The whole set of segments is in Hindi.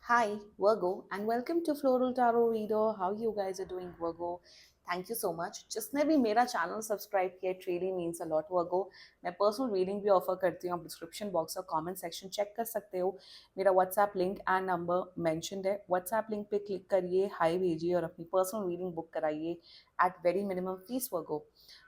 Hi, Virgo, and welcome to Floral Tarot Reader. How you guys are doing, Virgo? Thank you so much जिसने भी मेरा चैनल सब्सक्राइब किया it really means a lot Virgo. मैं पर्सनल रीडिंग भी ऑफर करती हूँ। आप डिस्क्रिप्शन बॉक्स और कमेंट सेक्शन चेक कर सकते हो। मेरा WhatsApp link and number mentioned है। व्हाट्सएप लिंक पे क्लिक करिए, हाई भेजिए और अपनी पर्सनल रीडिंग बुक कराइए at very minimum fees. Virgo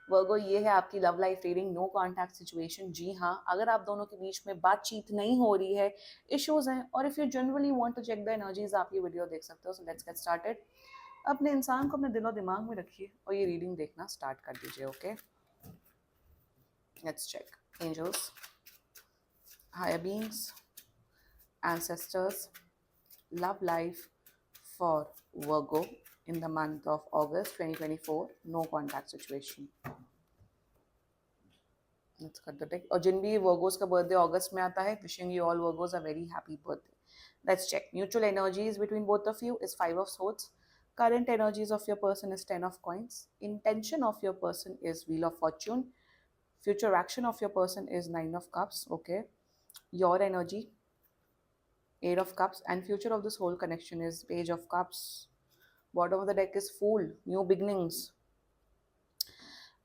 Virgo ये है आपकी love life reading, no contact situation. जी हाँ, अगर आप दोनों के बीच में बातचीत नहीं हो रही है, इश्यूज हैं, और if you generally want to check the energies, आप ये वीडियो देख सकते हो। So let's get started. अपने इंसान को अपने दिलो दिमाग में रखिए और ये रीडिंग देखना स्टार्ट कर दीजिए। Okay, let's check. Angels, higher beings, ancestors, love life for Virgo in the month of August 2024, no contact situation. Let's cut the deck. और जिन भी वर्गोस का बर्थडे अगस्त में आता है, wishing you all Virgo's a very happy birthday. Let's check. Mutual energies between both of you is Five of Swords. Current energies of your person is Ten of Coins. Intention of your person is Wheel of Fortune. Future action of your person is Nine of Cups. Okay. Your energy, Eight of Cups. And future of this whole connection is Page of Cups. Bottom of the deck is Fool. New beginnings.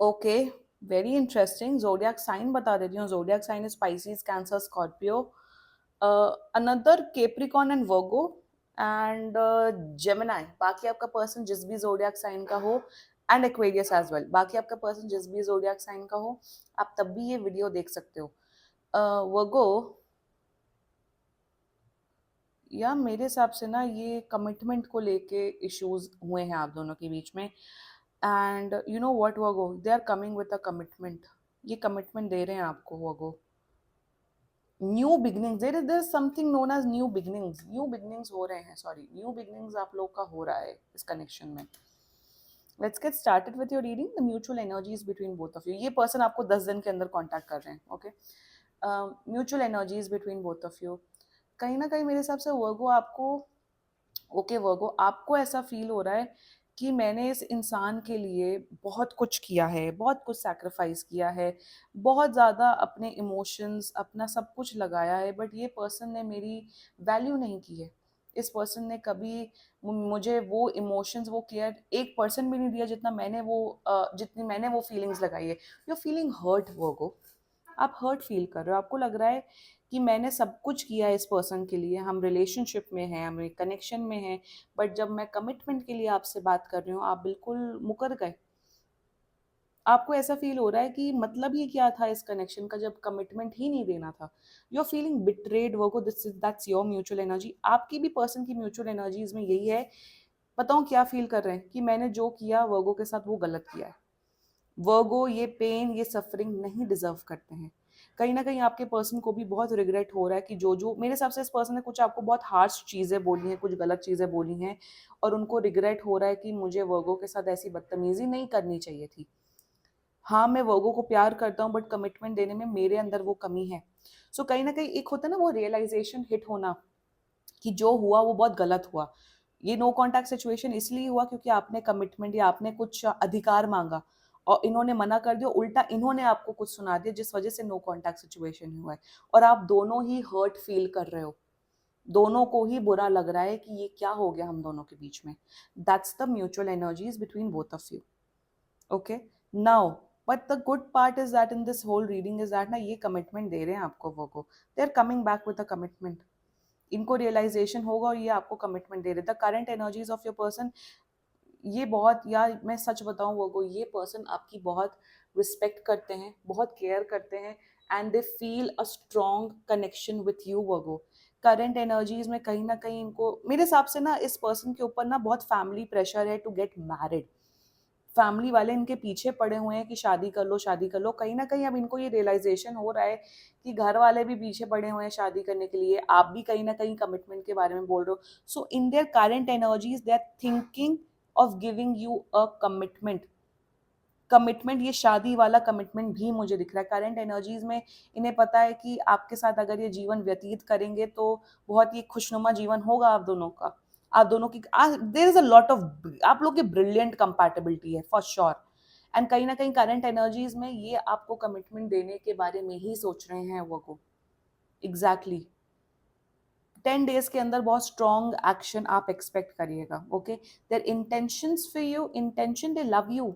Okay. Very interesting. Zodiac sign बता देती हूँ. Zodiac sign is Pisces, Cancer, Scorpio. Another Capricorn and Virgo and Gemini. बाकी आपका पर्सन जिस भी zodiac sign का हो, and Aquarius as well. बाकी आपका पर्सन जिस भी zodiac sign का हो, आप तब भी ये वीडियो देख सकते हो. Virgo, या मेरे हिसाब से ना ये कमिटमेंट को लेके इश्यूज हुए हैं आप दोनों के बीच में. And you know what Virgo, they are coming with a commitment. ये कमिटमेंट दे रहे हैं आपको Virgo. New beginnings, there is something known as new beginnings. New beginnings हो रहे हैं, सॉरी, न्यू बिगनिंग्स आप लोग का हो रहा है इस कनेक्शन में. Let's get started with your reading the mutual energies between both of you. ये पर्सन आपको 10 दिन के अंदर कॉन्टैक्ट कर रहे हैं. Okay, mutual energies between both of you. कहीं ना कहीं मेरे हिसाब से वर्गो आपको, ओके वर्गो, आपको ऐसा फील हो रहा है कि मैंने इस इंसान के लिए बहुत कुछ किया है, बहुत कुछ सैक्रिफाइस किया है, बहुत ज़्यादा अपने इमोशंस, अपना सब कुछ लगाया है, बट ये पर्सन ने मेरी वैल्यू नहीं की है. इस पर्सन ने कभी मुझे वो इमोशंस, वो केयर 1% भी नहीं दिया जितना मैंने वो जितनी मैंने वो फीलिंग्स लगाई है. यू फीलिंग हर्ट वर्गो. आप हर्ट फील कर रहे हो. आपको लग रहा है कि मैंने सब कुछ किया है इस पर्सन के लिए, हम रिलेशनशिप में हैं, हम एक कनेक्शन में हैं, बट जब मैं कमिटमेंट के लिए आपसे बात कर रही हूँ, आप बिल्कुल मुकर गए. आपको ऐसा फील हो रहा है कि मतलब ही क्या था इस कनेक्शन का जब कमिटमेंट ही नहीं देना था. You are feeling betrayed Virgo. This is that's your mutual energy. आपकी भी पर्सन की म्यूचुअल एनर्जीज में यही है. बताऊँ क्या फील कर रहे हैं कि मैंने जो किया वर्गो के साथ वो गलत किया है. वर्गो ये पेन, ये सफरिंग नहीं डिजर्व करते हैं. कहीं ना कहीं आपके पर्सन को भी बहुत रिग्रेट हो रहा है कि जो जो मेरे हिसाब से इस पर्सन ने कुछ आपको बहुत हार्श चीज़ें बोली हैं, कुछ गलत चीज़ें बोली हैं, और उनको रिग्रेट हो रहा है कि मुझे वर्गो के साथ ऐसी बदतमीजी नहीं करनी चाहिए थी. हाँ, मैं वर्गो को प्यार करता हूँ, बट कमिटमेंट देने में मेरे अंदर वो कमी है. सो कहीं ना कहीं एक होता है ना वो रियलाइजेशन हिट होना कि जो हुआ वो बहुत गलत हुआ. ये नो कॉन्टैक्ट सिचुएशन इसलिए हुआ क्योंकि आपने कमिटमेंट या आपने कुछ अधिकार मांगा और इन्होंने मना कर दिया. उल्टा इन्होंने आपको कुछ सुना दिया जिस वजह से नो कॉन्टैक्ट सिचुएशन हुआ है. और आप दोनों ही हर्ट फील कर रहे हो. दोनों को ही बुरा लग रहा है कि ये क्या हो गया हम दोनों के बीच में. That's the mutual energies between both of you. Okay, now but the good part is that in this whole reading is that ना ये कमिटमेंट दे रहे हैं आपको वो. They are coming back with a commitment. इनको रियलाइजेशन होगा और ये आपको कमिटमेंट दे रहे. The current energies of your person, ये बहुत, यार मैं सच बताऊं वो ये पर्सन आपकी बहुत रिस्पेक्ट करते हैं, बहुत केयर करते हैं, and they feel a strong connection with you Virgo. Current energies में कहीं ना कहीं इनको, मेरे हिसाब से ना इस पर्सन के ऊपर ना बहुत फैमिली प्रेशर है टू गेट मैरिड. फैमिली वाले इनके पीछे पड़े हुए हैं कि शादी कर लो, शादी कर लो. कहीं ना कहीं अब इनको ये रियलाइजेशन हो रहा है कि घर वाले भी पीछे पड़े हुए हैं शादी करने के लिए, आप भी कहीं ना कहीं कमिटमेंट के बारे में बोल रहे हो. So in their current energies they are thinking of giving you a commitment. Commitment, ये शादी वाला कमिटमेंट भी मुझे दिख रहा है करंट एनर्जीज में. इन्हें पता है कि आपके साथ अगर ये जीवन व्यतीत करेंगे तो बहुत ही खुशनुमा जीवन होगा आप दोनों का. आप दोनों की there is a lot of, आप लोग की ब्रिलियंट कंपैटिबिलिटी है फॉर श्योर. एंड कहीं ना कहीं करंट एनर्जीज में ये आपको कमिटमेंट देने के बारे में ही सोच रहे हैं वो को. एग्जैक्टली. 10 डेज के अंदर बहुत स्ट्रॉन्ग एक्शन आप एक्सपेक्ट करिएगा. Okay, their intentions for you, intention, they love you,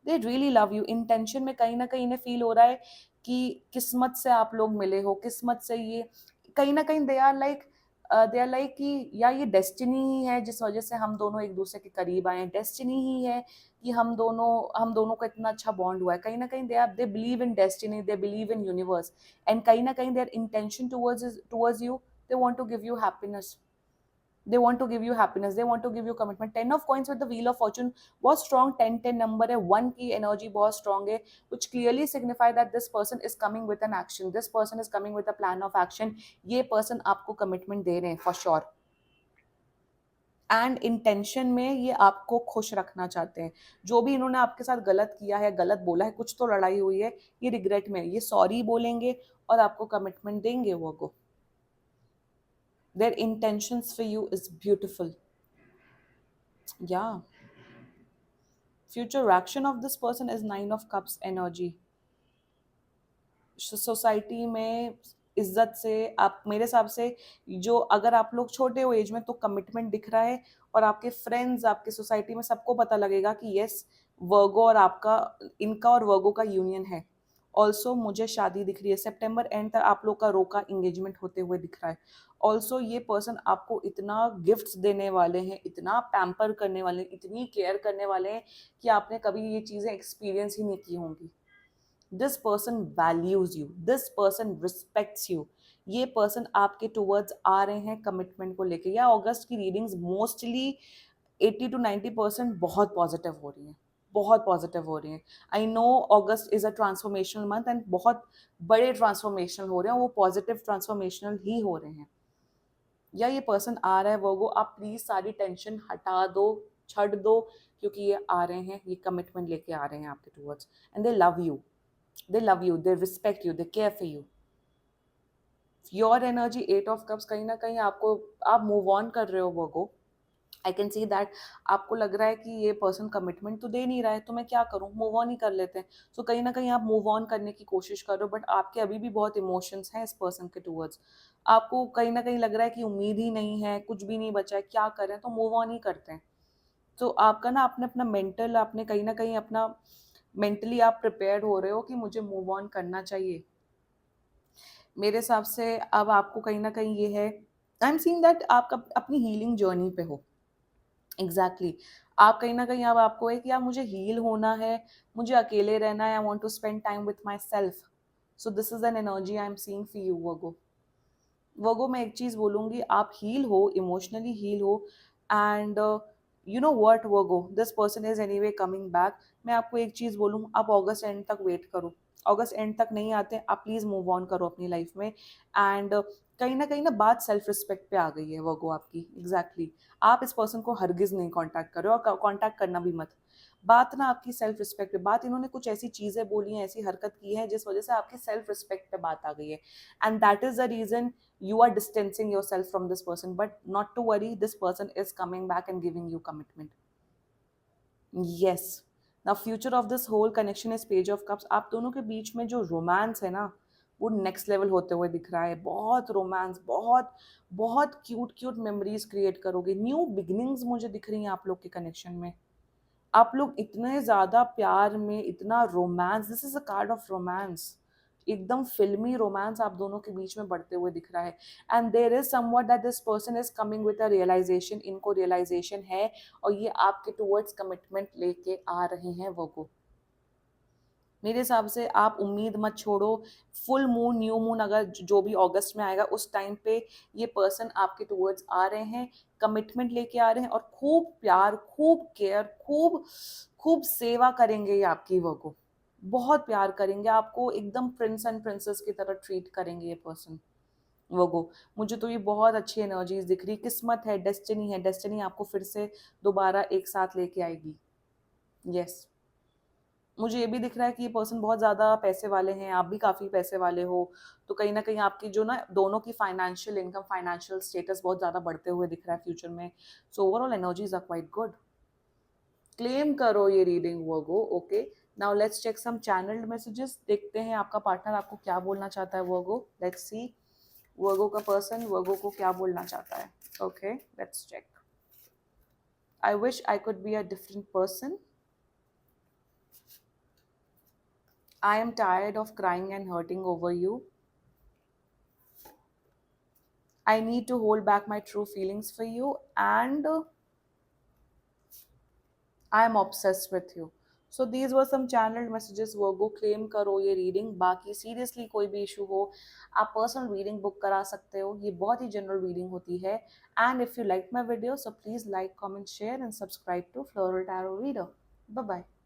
they really love you. Intention में कहीं ना कहीं इन्हें फील हो रहा है कि किस्मत से आप लोग मिले हो, किस्मत से ये कहीं ना कहीं दे आर लाइक कि या ये डेस्टिनी ही है जिस वजह से हम दोनों एक दूसरे के करीब आए हैं, डेस्टिनी ही है कि हम दोनों का इतना अच्छा बॉन्ड हुआ है. कहीं ना कहीं they believe in destiny, they believe in universe, and कहीं ना कहीं there intention towards you, they want to give you happiness, they want to give you happiness, they want to give you commitment. 10 of coins with the wheel of fortune बहुत strong 10 number है, 1 की energy बहुत strong है, which clearly signify that this person is coming with an action, this person is coming with a plan of action. ये person आपको commitment दे रहे हैं for sure, एंड इंटेंशन में ये आपको खुश रखना चाहते हैं. जो भी इन्होंने आपके साथ गलत किया है, गलत बोला है, कुछ तो लड़ाई हुई है, ये रिग्रेट में ये सॉरी बोलेंगे और आपको कमिटमेंट देंगे. वो को their intentions for you is beautiful. Yeah, future action of this person is 9 of cups energy. Society में इज्जत से आप मेरे हिसाब से, जो अगर आप लोग छोटे हो एज में तो कमिटमेंट दिख रहा है, और आपके फ्रेंड्स, आपके सोसाइटी में सबको पता लगेगा कि यस, वर्गो और आपका, इनका और वर्गो का यूनियन है. ऑल्सो मुझे शादी दिख रही है, सितंबर एंड तक आप लोग का रोका एंगेजमेंट होते हुए दिख रहा है. ऑल्सो ये पर्सन आपको इतना गिफ्ट्स देने वाले हैं, इतना पैम्पर करने वाले हैं, इतनी केयर करने वाले हैं कि आपने कभी ये चीज़ें एक्सपीरियंस ही नहीं की होंगी. This person values you, this person respects you. ये पर्सन आपके टूवर्ड्स आ रहे हैं कमिटमेंट को लेके. या अगस्त की रीडिंग्स मोस्टली 80 to 90% बहुत पॉजिटिव हो रही हैं, बहुत पॉजिटिव हो रही हैं. I know August is a transformational month and बहुत बड़े ट्रांसफॉर्मेशनल हो रहे हैं, वो पॉजिटिव ट्रांसफॉर्मेशनल ही हो रहे हैं. या ये पर्सन आ रहा है वर्गो, आप प्लीज सारी टेंशन हटा दो, छੱਡ दो, क्योंकि ये आ रहे हैं, ये कमिटमेंट लेके आ रहे हैं आपके towards, and they love you, they love you, they respect you, they care for you. Your energy 8 of cups, कहीं ना कहीं आपको, आप मूव ऑन कर रहे हो वर्गो. I can see that. आपको लग रहा है कि ये पर्सन कमिटमेंट तो दे नहीं रहा है, तो मैं क्या करूं, मूव ऑन ही कर लेते हैं. सो कहीं ना कहीं आप मूव ऑन करने की कोशिश कर रहे हो, बट आपके अभी भी बहुत इमोशंस हैं इस पर्सन के टूवर्ड्स. आपको कहीं ना कहीं लग रहा है कि उम्मीद ही नहीं है, कुछ भी नहीं बचा है, क्या करें, तो मूव ऑन ही करते हैं. तो आपका ना, आपने अपना मेंटल, आपने कहीं ना कहीं अपना मेंटली आप प्रिपेयर्ड हो रहे हो कि मुझे मूव ऑन करना चाहिए. मेरे हिसाब से अब आपको कहीं ना कहीं ये है, आई एम सीइंग दैट आप अपनी हीलिंग जर्नी पे हो. एग्जैक्टली आप कहीं ना कहीं अब आपको है कि यार मुझे हील होना है, मुझे अकेले रहना है, I want to spend time with myself. So this is an energy I am seeing for you Virgo. Virgo मैं एक चीज बोलूंगी, आप हील हो, इमोशनली हील हो, and you know what Virgo, this person is anyway coming back. मैं आपको एक चीज बोलूँ, आप अगस्त एंड तक वेट करो. अगस्त एंड तक नहीं आते, आप प्लीज मूव ऑन करो अपनी लाइफ में. एंड कहीं ना बात सेल्फ रिस्पेक्ट पे आ गई है वर्गो आपकी. एग्जैक्टली आप इस पर्सन को हरगिज नहीं कांटेक्ट करो, और कांटेक्ट करना भी मत. बात ना आपकी सेल्फ रिस्पेक्ट पे, बात इन्होंने कुछ ऐसी चीजें बोली हैं, ऐसी हरकत की है जिस वजह से आपकी सेल्फ रिस्पेक्ट पे बात आ गई है, and that is the reason you are distancing yourself from this person. But not to worry, this person is coming back and giving you commitment. Yes. Now future of this whole connection is page of cups. आप दोनों के बीच में जो रोमांस है ना, वो नेक्स्ट लेवल होते हुए दिख रहा है. बहुत रोमांस, बहुत बहुत क्यूट क्यूट मेमोरीज क्रिएट करोगे, न्यू बिगिनिंग्स मुझे दिख रही हैं आप लोग के कनेक्शन में. आप लोग इतने ज्यादा प्यार में, इतना romance, this is a card of romance. एकदम फिल्मी रोमांस आप दोनों के बीच में बढ़ते हुए दिख रहा है. And there is something that this person is coming with a realization. इनको रियलाइजेशन है, और ये आपके टुवर्ड्स कमिटमेंट लेके आ रहे हैं वो को. मेरे हिसाब से आप उम्मीद मत छोड़ो. फुल मून, न्यू मून, अगर जो भी अगस्त में आएगा उस टाइम पे ये पर्सन आपके टुवर्ड्स आ रहे हैं, कमिटमेंट लेके आ रहे हैं, और खूब प्यार, खूब केयर, खूब खूब सेवा करेंगे ये आपकी. वो को बहुत प्यार करेंगे आपको, एकदम प्रिंस एंड प्रिंसेस की तरह ट्रीट करेंगे ये पर्सन. वो को मुझे तो ये बहुत अच्छी एनर्जीज दिख रही. किस्मत है, डेस्टिनी है, डेस्टिनी आपको फिर से दोबारा एक साथ लेके आएगी. यस. मुझे ये भी दिख रहा है कि ये पर्सन बहुत ज़्यादा पैसे वाले हैं, आप भी काफ़ी पैसे वाले हो, तो कहीं ना कहीं आपकी जो ना, दोनों की फाइनेंशियल इनकम, फाइनेंशियल स्टेटस बहुत ज़्यादा बढ़ते हुए दिख रहा है फ्यूचर में. So overall energies are quite good. Claim करो ये reading Virgo. Okay, now let's check some channelled messages. देखते हैं आपका पार्टनर आपको क्या बोलना चाहता है वर्गो. लेट्स सी वर्गो का पर्सन वर्गो को क्या बोलना चाहता है. Okay, let's check. I wish I could be a different person. I am tired of crying and hurting over you. I need to hold back my true feelings for you, and I am obsessed with you. So these were some channeled messages. Virgo, claim करो ये reading. बाकी seriously कोई भी issue हो, आप personal reading book करा सकते हो. ये बहुत ही general reading होती है. And if you liked my video, so please like, comment, share and subscribe to Floral Tarot Reader. Bye bye.